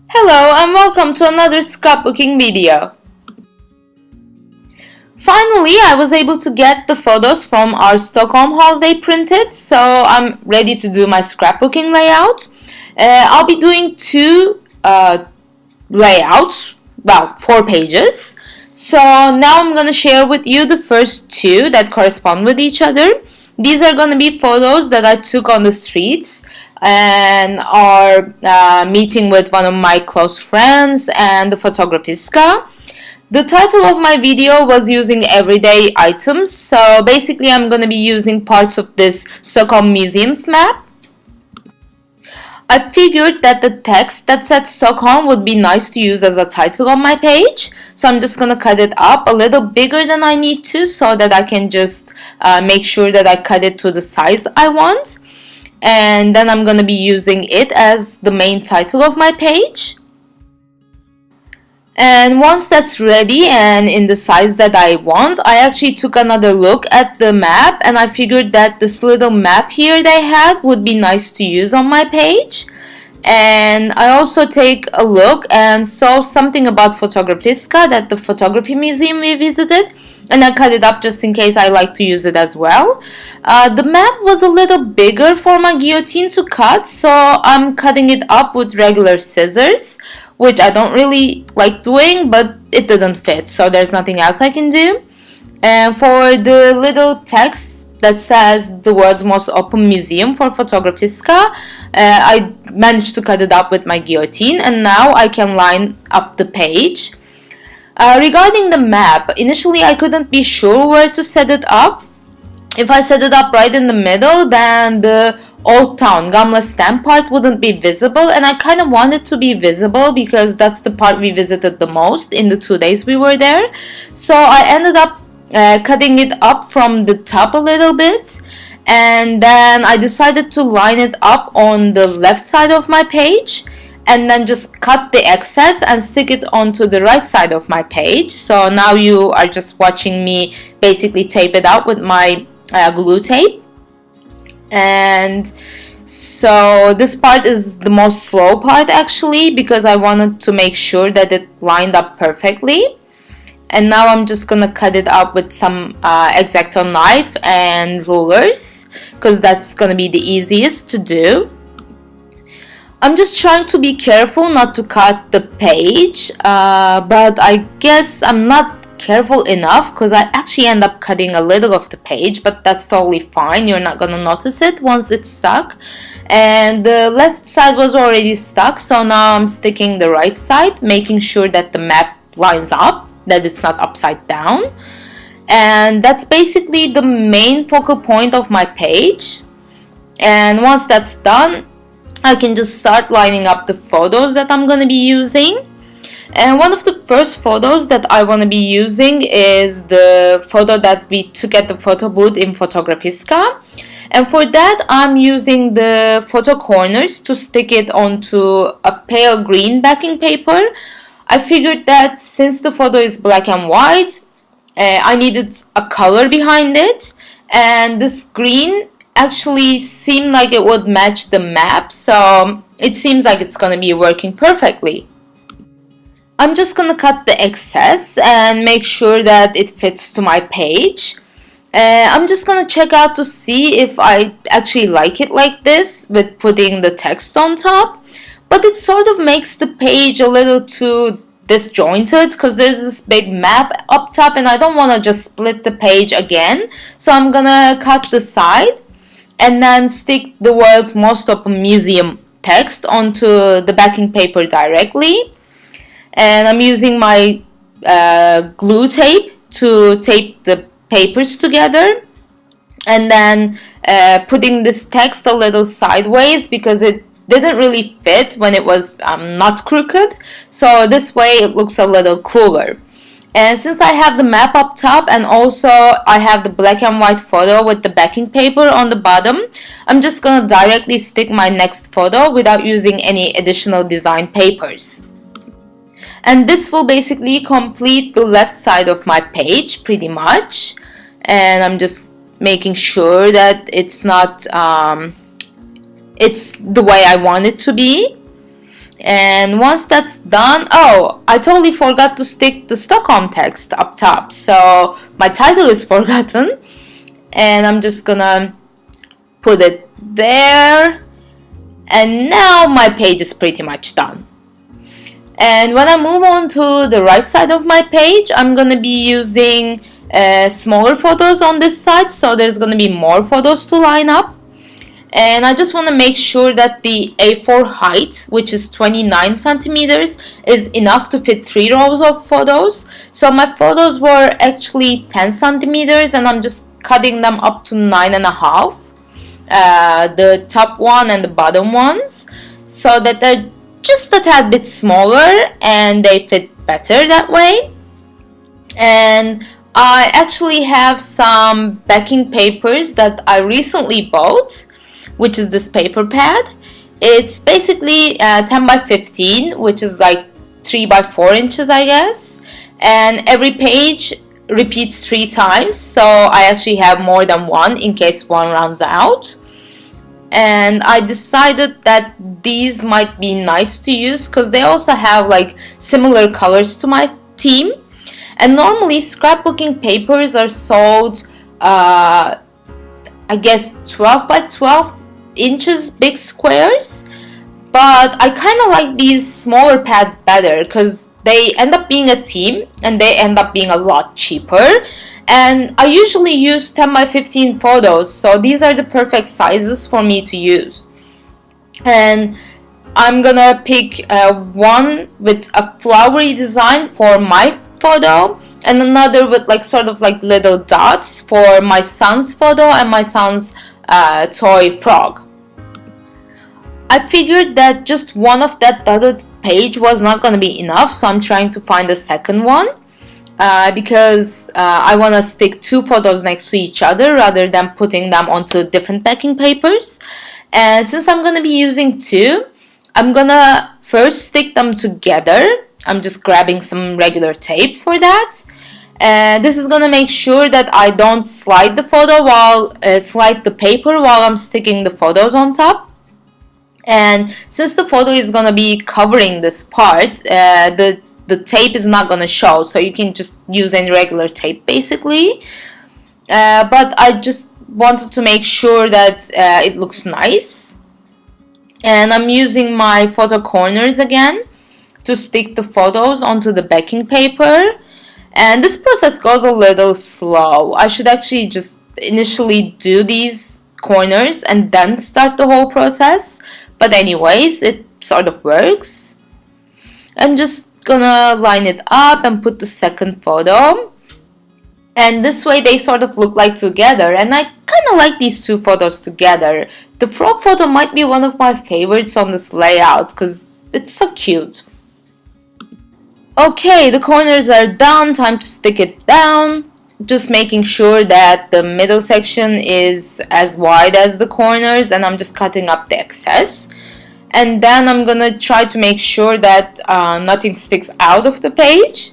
Hello and welcome to another scrapbooking video. Finally, I was able to get the photos from our Stockholm holiday printed, so I'm ready to do my scrapbooking layout. I'll be doing two layouts, well, 4 pages. So now I'm going to share with you the first two that correspond with each other. These are going to be photos that I took on the streets and are meeting with one of my close friends and the photographista. The title of my video was using everyday items, so basically I'm going to be using parts of this Stockholm Museum's map. I figured that the text that said Stockholm would be nice to use as a title on my page, so I'm just going to cut it up a little bigger than I need to so that I can just make sure that I cut it to the size I want. And then I'm going to be using it as the main title of my page. And once that's ready and in the size that I want, I actually took another look at the map and I figured that this little map here they had would be nice to use on my page. And I also take a look and saw something about Fotografiska, that the photography museum we visited, and I cut it up just in case I like to use it as well. The map was a little bigger for my guillotine to cut, so I'm cutting it up with regular scissors, which I don't really like doing, but it didn't fit, so there's nothing else I can do. And for the little text that says the world's most open museum for Fotografiska, I managed to cut it up with my guillotine, and now I can line up the page. Regarding the map, initially I couldn't be sure where to set it up. If I set it up right in the middle, then the Old Town, Gamla Stan part wouldn't be visible, and I kind of wanted to be visible because that's the part we visited the most in the 2 days we were there. So I ended up cutting it up from the top a little bit, and then I decided to line it up on the left side of my page and then just cut the excess and stick it onto the right side of my page. So now you are just watching me basically tape it out with my glue tape. And so this part is the most slow part actually, because I wanted to make sure that it lined up perfectly. And now I'm just gonna cut it up with some X-Acto knife and rulers, because that's gonna be the easiest to do. I'm just trying to be careful not to cut the page, but I guess I'm not careful enough because I actually end up cutting a little of the page, but that's totally fine. You're not gonna notice it once it's stuck. And the left side was already stuck, so now I'm sticking the right side, making sure that the map lines up, that it's not upside down. And that's basically the main focal point of my page. And once that's done, I can just start lining up the photos that I'm going to be using. And one of the first photos that I want to be using is the photo that we took at the photo booth in Fotografiska. And for that, I'm using the photo corners to stick it onto a pale green backing paper. I figured that since the photo is black and white, I needed a color behind it. And this green actually seemed like it would match the map, so it seems like it's going to be working perfectly. I'm just going to cut the excess and make sure that it fits to my page. I'm just going to check out to see if I actually like it like this with putting the text on top, but it sort of makes the page a little too disjointed because there's this big map up top and I don't want to just split the page again, so I'm going to cut the side and then stick the world's most open museum text onto the backing paper directly. And I'm using my glue tape to tape the papers together, and then putting this text a little sideways because it didn't really fit when it was not crooked, so this way it looks a little cooler. And since I have the map up top and also I have the black and white photo with the backing paper on the bottom, I'm just going to directly stick my next photo without using any additional design papers. And this will basically complete the left side of my page pretty much. And I'm just making sure that it's not, it's the way I want it to be. And once that's done, oh, I totally forgot to stick the Stockholm text up top, so my title is forgotten, and I'm just gonna put it there, and now my page is pretty much done. And when I move on to the right side of my page, I'm gonna be using smaller photos on this side, so there's gonna be more photos to line up. And I just want to make sure that the A4 height, which is 29 centimeters, is enough to fit 3 rows of photos. So my photos were actually 10 centimeters, and I'm just cutting them up to 9.5. The top one and the bottom ones, so that they're just a tad bit smaller and they fit better that way. And I actually have some backing papers that I recently bought, which is this paper pad. It's basically 10 by 15, which is like 3 by 4 inches, I guess. And every page repeats 3 times, so I actually have more than one in case one runs out. And I decided that these might be nice to use because they also have like similar colors to my theme. And normally scrapbooking papers are sold I guess 12 by 12 inches big squares, but I kind of like these smaller pads better because they end up being a theme and they end up being a lot cheaper. And I usually use 10 by 15 photos, so these are the perfect sizes for me to use. And I'm gonna pick one with a flowery design for my photo and another with like sort of like little dots for my son's photo and my son's toy frog. I figured that just one of that dotted page was not going to be enough, so I'm trying to find a second one because I want to stick 2 photos next to each other rather than putting them onto different backing papers. And since I'm going to be using 2, I'm going to first stick them together. I'm just grabbing some regular tape for that. And this is going to make sure that I don't slide the paper while I'm sticking the photos on top. And since the photo is going to be covering this part, the tape is not going to show, so you can just use any regular tape basically. But I just wanted to make sure that it looks nice. And I'm using my photo corners again to stick the photos onto the backing paper. And this process goes a little slow. I should actually just initially do these corners and then start the whole process. But anyways, it sort of works. I'm just gonna line it up and put the second photo. And this way they sort of look like together. And I kind of like these 2 photos together. The frog photo might be one of my favorites on this layout because it's so cute. Okay, the corners are done. Time to stick it down. Just making sure that the middle section is as wide as the corners, and I'm just cutting up the excess. And then I'm gonna try to make sure that nothing sticks out of the page.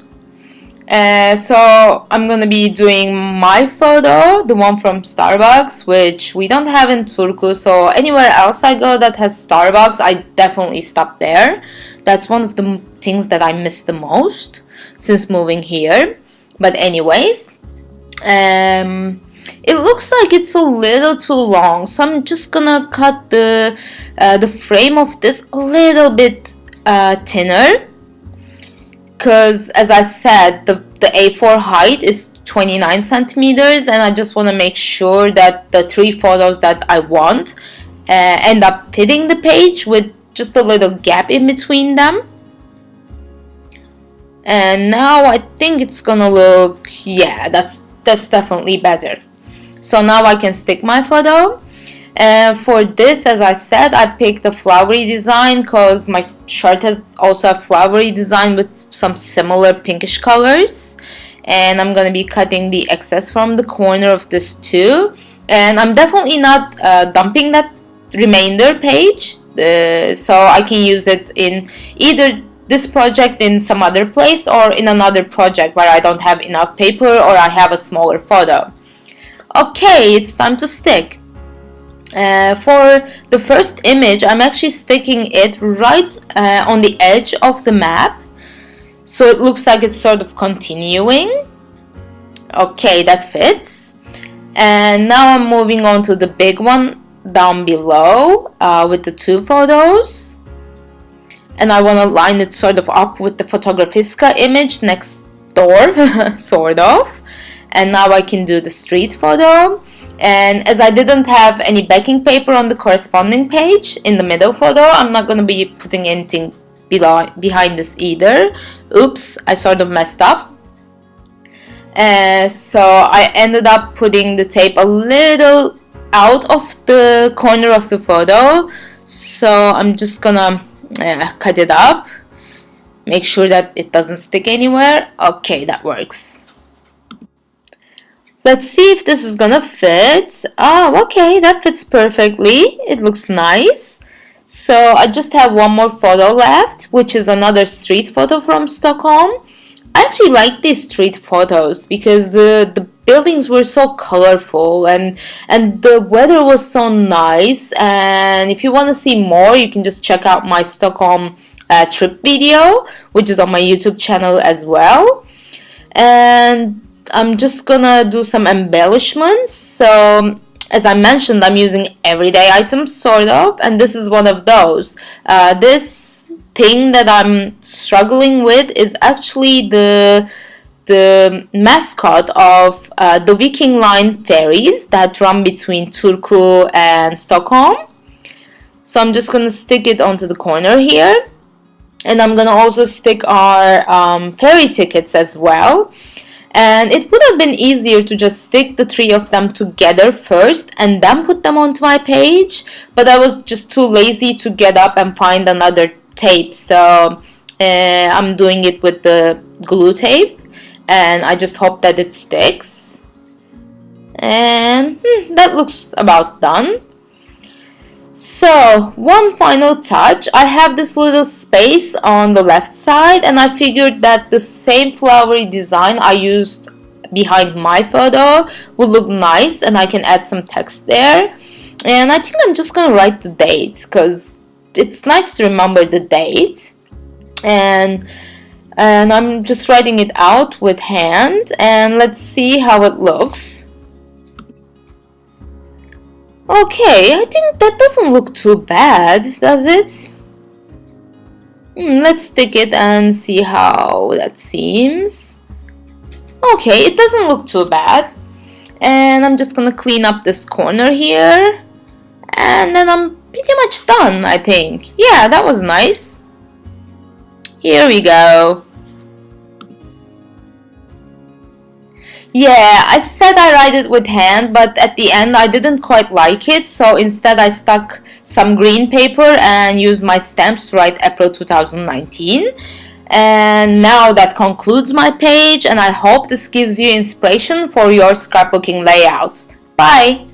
So I'm gonna be doing my photo, the one from Starbucks, which we don't have in Turku, so anywhere else I go that has Starbucks, I definitely stop there. That's one of the things that I miss the most since moving here. But anyways, it looks like it's a little too long, so I'm just gonna cut the frame of this a little bit thinner, because as I said, the A4 height is 29 centimeters, and I just want to make sure that the 3 photos that I want end up fitting the page with just a little gap in between them. And now I think it's gonna look, yeah, that's definitely better. So now I can stick my photo. And for this, as I said, I picked a flowery design because my shirt has also a flowery design with some similar pinkish colors. And I'm gonna be cutting the excess from the corner of this too. And I'm definitely not dumping that remainder page, so I can use it in either this project in some other place or in another project where I don't have enough paper or I have a smaller photo. Okay, it's time to stick. For the first image, I'm actually sticking it right on the edge of the map, so it looks like it's sort of continuing. Okay, that fits. And now I'm moving on to the big one down below with the two photos. And I want to line it sort of up with the Fotografiska image next door, sort of. And now I can do the street photo. And as I didn't have any backing paper on the corresponding page in the middle photo, I'm not going to be putting anything behind this either. Oops, I sort of messed up. So I ended up putting the tape a little out of the corner of the photo. So I'm just gonna cut it up. Make sure that it doesn't stick anywhere. Okay, that works. Let's see if this is gonna fit. Oh, okay, that fits perfectly. It looks nice. So I just have one more photo left, which is another street photo from Stockholm. I actually like these street photos because the buildings were so colorful and the weather was so nice. And if you want to see more, you can just check out my Stockholm trip video, which is on my YouTube channel as well. And I'm just gonna do some embellishments. So as I mentioned, I'm using everyday items sort of, and this is one of those. This thing that I'm struggling with is actually the mascot of the Viking Line ferries that run between Turku and Stockholm. So I'm just gonna stick it onto the corner here, and I'm gonna also stick our ferry tickets as well. And it would have been easier to just stick the three of them together first and then put them onto my page, but I was just too lazy to get up and find another tape. So I'm doing it with the glue tape, and I just hope that it sticks. And that looks about done. So one final touch, I have this little space on the left side, and I figured that the same flowery design I used behind my photo would look nice, and I can add some text there. And I think I'm just gonna write the date because it's nice to remember the date. And I'm just writing it out with hand, and let's see how it looks. Okay, I think that doesn't look too bad, does it? Let's stick it and see how that seems. Okay, it doesn't look too bad. And I'm just gonna clean up this corner here. And then I'm pretty much done, I think. Yeah, that was nice. Here we go. Yeah, I said I write it with hand, but at the end I didn't quite like it, so instead I stuck some green paper and used my stamps to write April 2019. And now that concludes my page, and I hope this gives you inspiration for your scrapbooking layouts. Bye!